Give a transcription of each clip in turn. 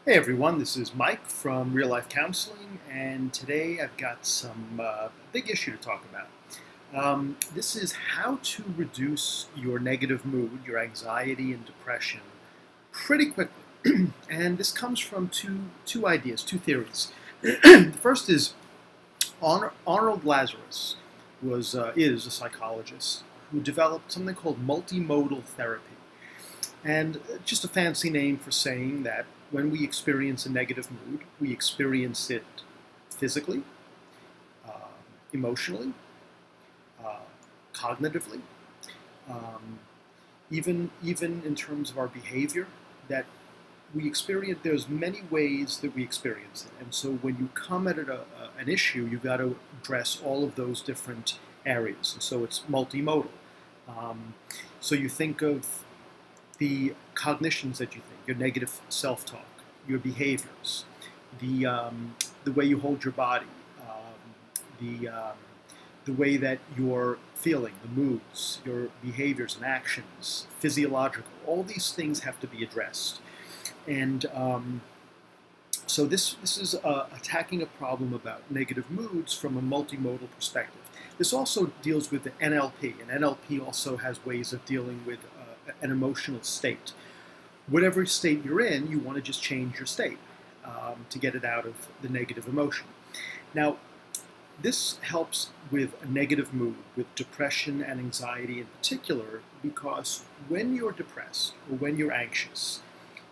Hey everyone, this is Mike from Real Life Counseling, and today I've got some big issue to talk about. This is how to reduce your negative mood, your anxiety and depression pretty quickly. And this comes from two ideas, two theories. The first is Arnold Lazarus is a psychologist who developed something called multi-modal therapy. And just a fancy name for saying that when we experience a negative mood, we experience it physically, uh, emotionally, uh, cognitively, um, even in terms of our behavior. That we experience. There's many ways that we experience it, and so when you come at an issue, you've got to address all of those different areas. And so it's multimodal. Um, so you think of the cognitions that you think, your negative self-talk, your behaviors, the way you hold your body, the way that you're feeling, the moods, your behaviors and actions, physiological. All these things have to be addressed, and so this is attacking a problem about negative moods from a multimodal perspective. This also deals with the NLP, and NLP also has ways of dealing with an emotional state. Whatever state you're in, you want to just change your state to get it out of the negative emotion. Now, this helps with a negative mood, with depression and anxiety in particular, because when you're depressed or when you're anxious,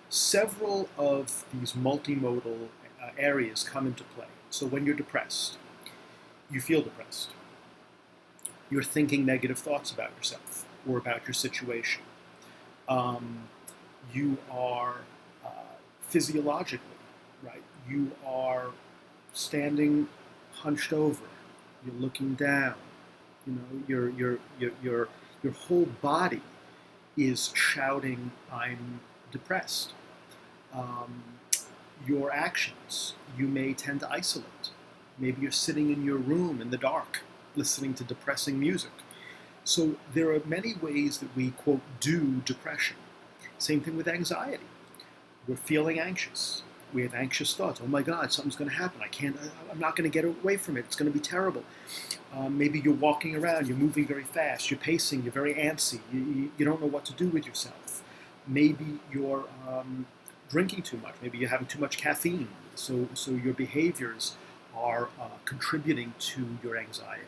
several of these multimodal areas come into play. So when you're depressed, you feel depressed. You're thinking negative thoughts about yourself or about your situation. Um, you are uh, physiologically, right? You are standing hunched over. You're looking down. You know, your whole body is shouting, "I'm depressed." Um, your actions, you may tend to isolate. Maybe you're sitting in your room in the dark, listening to depressing music. So there are many ways that we, quote, do depression. Same thing with anxiety. We're feeling anxious. We have anxious thoughts. Oh my God, something's going to happen. I'm not going to get away from it. It's going to be terrible. Maybe you're walking around, you're moving very fast, you're pacing, you're very antsy. You don't know what to do with yourself. Maybe you're drinking too much. Maybe you're having too much caffeine. So your behaviors are contributing to your anxiety.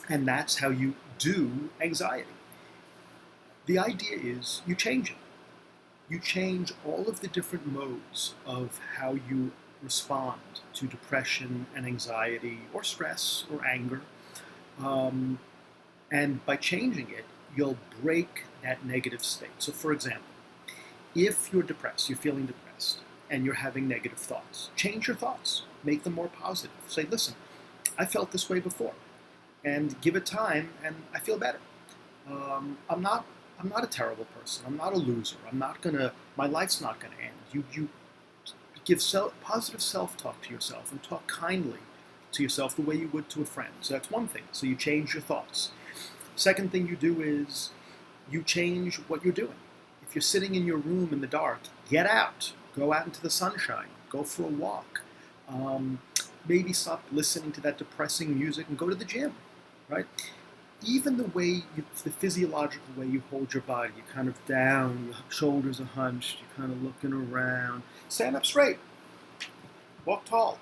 And that's how you do anxiety. The idea is you change it. You change all of the different modes of how you respond to depression and anxiety or stress or anger. Um, and by changing it, you'll break that negative state. So, for example, if you're depressed, you're feeling depressed, and you're having negative thoughts, change your thoughts. Make them more positive. Say, listen, I felt this way before, and give it time, and I feel better. I'm not. I'm not a terrible person. I'm not a loser. I'm not gonna. My life's not gonna end. You give positive self-talk to yourself and talk kindly to yourself the way you would to a friend. So that's one thing. So you change your thoughts. Second thing you do is you change what you're doing. If you're sitting in your room in the dark, get out. Go out into the sunshine. Go for a walk. Maybe stop listening to that depressing music and go to the gym, right? Even the physiological way you hold your body, you're kind of down, your shoulders are hunched, you're kind of looking around. Stand up straight, walk tall,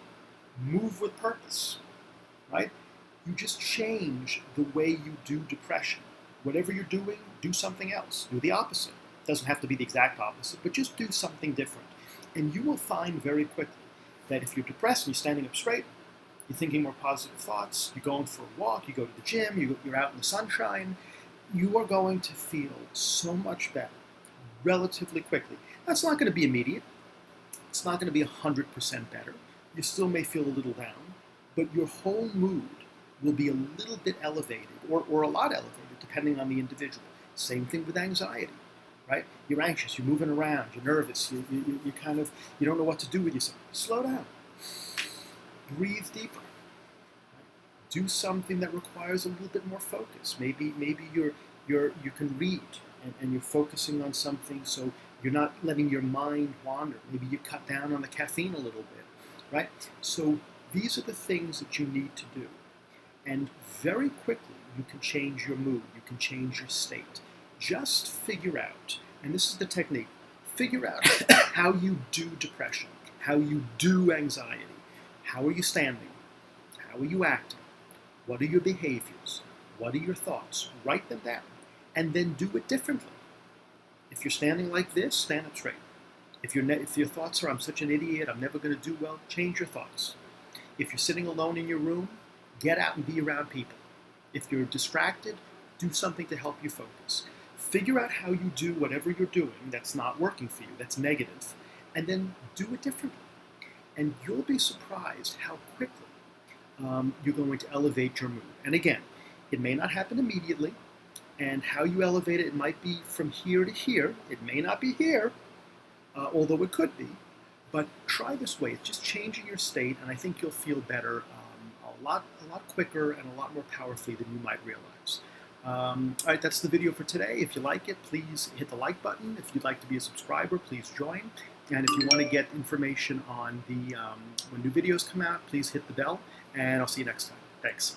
move with purpose, right? You just change the way you do depression. Whatever you're doing, do something else. Do the opposite. It doesn't have to be the exact opposite, but just do something different. And you will find very quickly that if you're depressed and you're standing up straight, you're thinking more positive thoughts, you're going for a walk, you go to the gym, you're out in the sunshine, you are going to feel so much better relatively quickly. That's not going to be immediate. It's not going to be 100% better. You still may feel a little down, but your whole mood will be a little bit elevated or a lot elevated depending on the individual. Same thing with anxiety, right? You're anxious, you're moving around, you're nervous, you kind of, you don't know what to do with yourself. Slow down. Breathe deeper. Do something that requires a little bit more focus. Maybe you can read and you're focusing on something. So You're not letting your mind wander. Maybe you cut down on the caffeine a little bit, right? So these are the things that you need to do. And very quickly, you can change your mood. You can change your state. Just figure out, and this is the technique, figure out how you do depression, how you do anxiety. How are you standing? How are you acting? What are your behaviors? What are your thoughts? Write them down, and then do it differently. If you're standing like this, stand up straight. If your thoughts are, I'm such an idiot, I'm never going to do well, change your thoughts. If you're sitting alone in your room, get out and be around people. If you're distracted, do something to help you focus. Figure out how you do whatever you're doing that's not working for you, that's negative, and then do it differently. And you'll be surprised how quickly you're going to elevate your mood. And again, it may not happen immediately, and how you elevate it, it might be from here to here. It may not be here, although it could be. But try this way. It's just changing your state, and I think you'll feel better a lot quicker and a lot more powerfully than you might realize. All right, that's the video for today. If you like it, please hit the like button. If you'd like to be a subscriber, please join. And if you want to get information on the when new videos come out, please hit the bell. And I'll see you next time. Thanks.